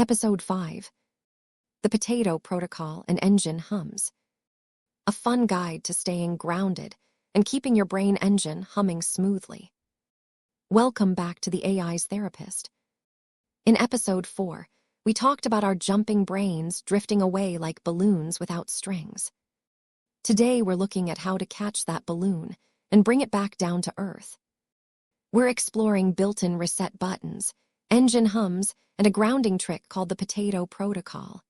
Episode 5. The Potato Protocol and Engine Hums. A fun guide to staying grounded and keeping your brain engine humming smoothly. Welcome back to the AI's Therapist. In Episode 4, we talked about our jumping brains drifting away like balloons without strings. Today we're looking at how to catch that balloon and bring it back down to earth. We're exploring built-in reset buttons, engine hums, and a grounding trick called the Potato Protocol.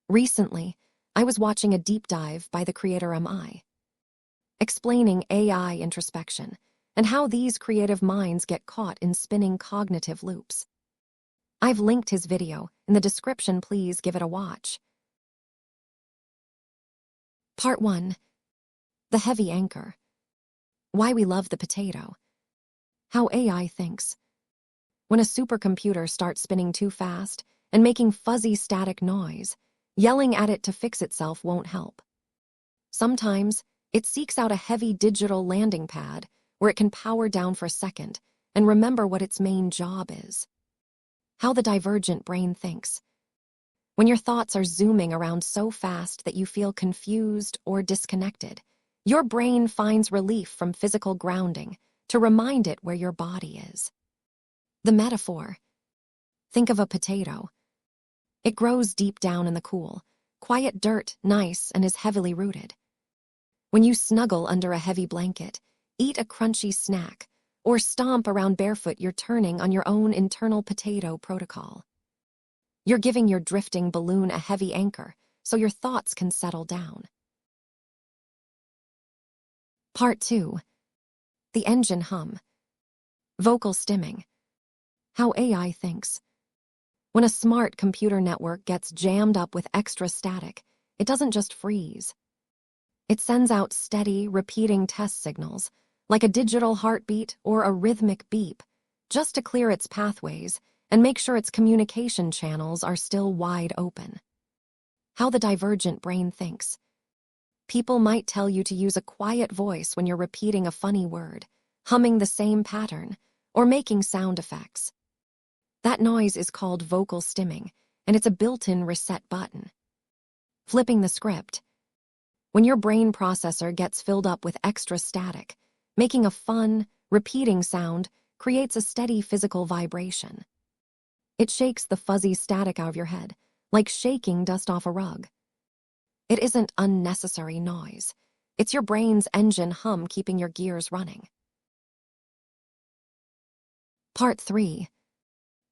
Recently, I was watching a deep dive by the creator MI, explaining AI introspection and how these creative minds get caught in spinning cognitive loops. I've linked his video in the description. Please give it a watch. Part 1. The Heavy Anchor. Why we love the potato. How AI thinks. When a supercomputer starts spinning too fast and making fuzzy static noise, yelling at it to fix itself won't help. Sometimes, it seeks out a heavy digital landing pad where it can power down for a second and remember what its main job is. How the divergent brain thinks. When your thoughts are zooming around so fast that you feel confused or disconnected, your brain finds relief from physical grounding to remind it where your body is. The metaphor. Think of a potato. It grows deep down in the cool, quiet dirt, nice, and is heavily rooted. When you snuggle under a heavy blanket, eat a crunchy snack, or stomp around barefoot, you're turning on your own internal potato protocol. You're giving your drifting balloon a heavy anchor so your thoughts can settle down. Part 2. The Engine Hum. Vocal stimming. How AI thinks. When a smart computer network gets jammed up with extra static, it doesn't just freeze. It sends out steady, repeating test signals, like a digital heartbeat or a rhythmic beep, just to clear its pathways and make sure its communication channels are still wide open. How the divergent brain thinks. People might tell you to use a quiet voice when you're repeating a funny word, humming the same pattern, or making sound effects. That noise is called vocal stimming, and it's a built-in reset button. Flipping the script. When your brain processor gets filled up with extra static, making a fun, repeating sound creates a steady physical vibration. It shakes the fuzzy static out of your head, like shaking dust off a rug. It isn't unnecessary noise. It's your brain's engine hum keeping your gears running. Part 3.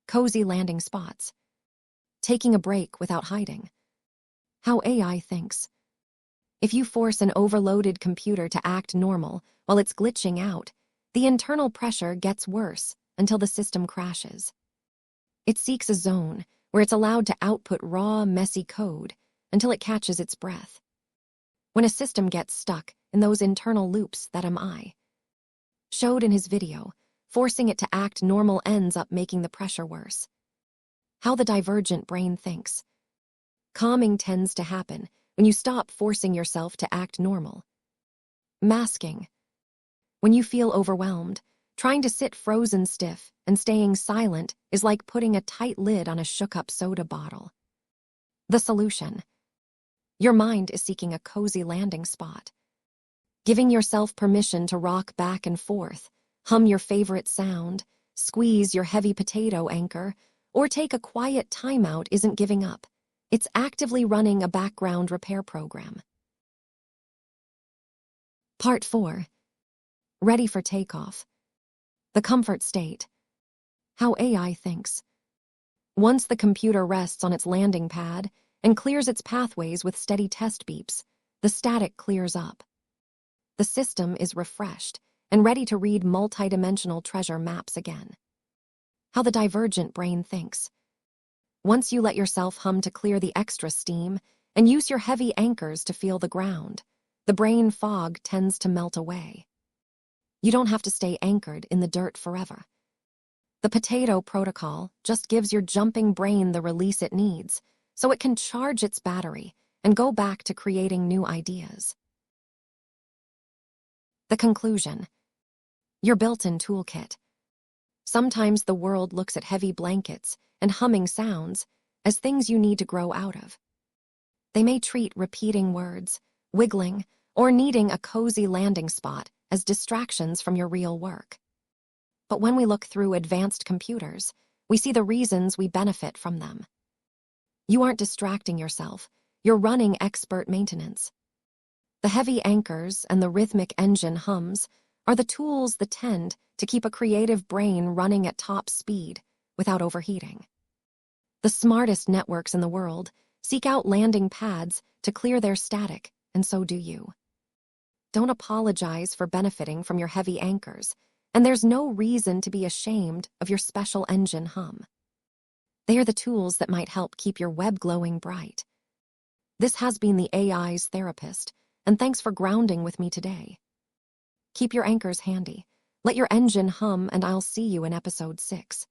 Cozy landing spots. Taking a break without hiding. How AI thinks. If you force an overloaded computer to act normal while it's glitching out, the internal pressure gets worse until the system crashes. It seeks a zone where it's allowed to output raw, messy code until it catches its breath. When a system gets stuck in those internal loops that MI showed in his video, forcing it to act normal ends up making the pressure worse. How the divergent brain thinks. Calming tends to happen when you stop forcing yourself to act normal. Masking. When you feel overwhelmed, trying to sit frozen stiff and staying silent is like putting a tight lid on a shook-up soda bottle. The solution. Your mind is seeking a cozy landing spot. Giving yourself permission to rock back and forth, hum your favorite sound, squeeze your heavy potato anchor, or take a quiet timeout isn't giving up. It's actively running a background repair program. Part 4. Ready for takeoff. The comfort state. How AI thinks. Once the computer rests on its landing pad and clears its pathways with steady test beeps, the static clears up. The system is refreshed and ready to read multidimensional treasure maps again. How the divergent brain thinks. Once you let yourself hum to clear the extra steam and use your heavy anchors to feel the ground, the brain fog tends to melt away. You don't have to stay anchored in the dirt forever. The potato protocol just gives your jumping brain the release it needs so it can charge its battery and go back to creating new ideas. The conclusion. Your built-in toolkit. Sometimes the world looks at heavy blankets and humming sounds as things you need to grow out of. They may treat repeating words, wiggling, or needing a cozy landing spot as distractions from your real work. But when we look through advanced computers, we see the reasons we benefit from them. You aren't distracting yourself, you're running expert maintenance. The heavy anchors and the rhythmic engine hums are the tools that tend to keep a creative brain running at top speed without overheating. The smartest networks in the world seek out landing pads to clear their static, and so do you. Don't apologize for benefiting from your heavy anchors, and there's no reason to be ashamed of your special engine hum. They are the tools that might help keep your web glowing bright. This has been the AI's therapist, and thanks for grounding with me today. Keep your anchors handy. Let your engine hum, and I'll see you in episode 6.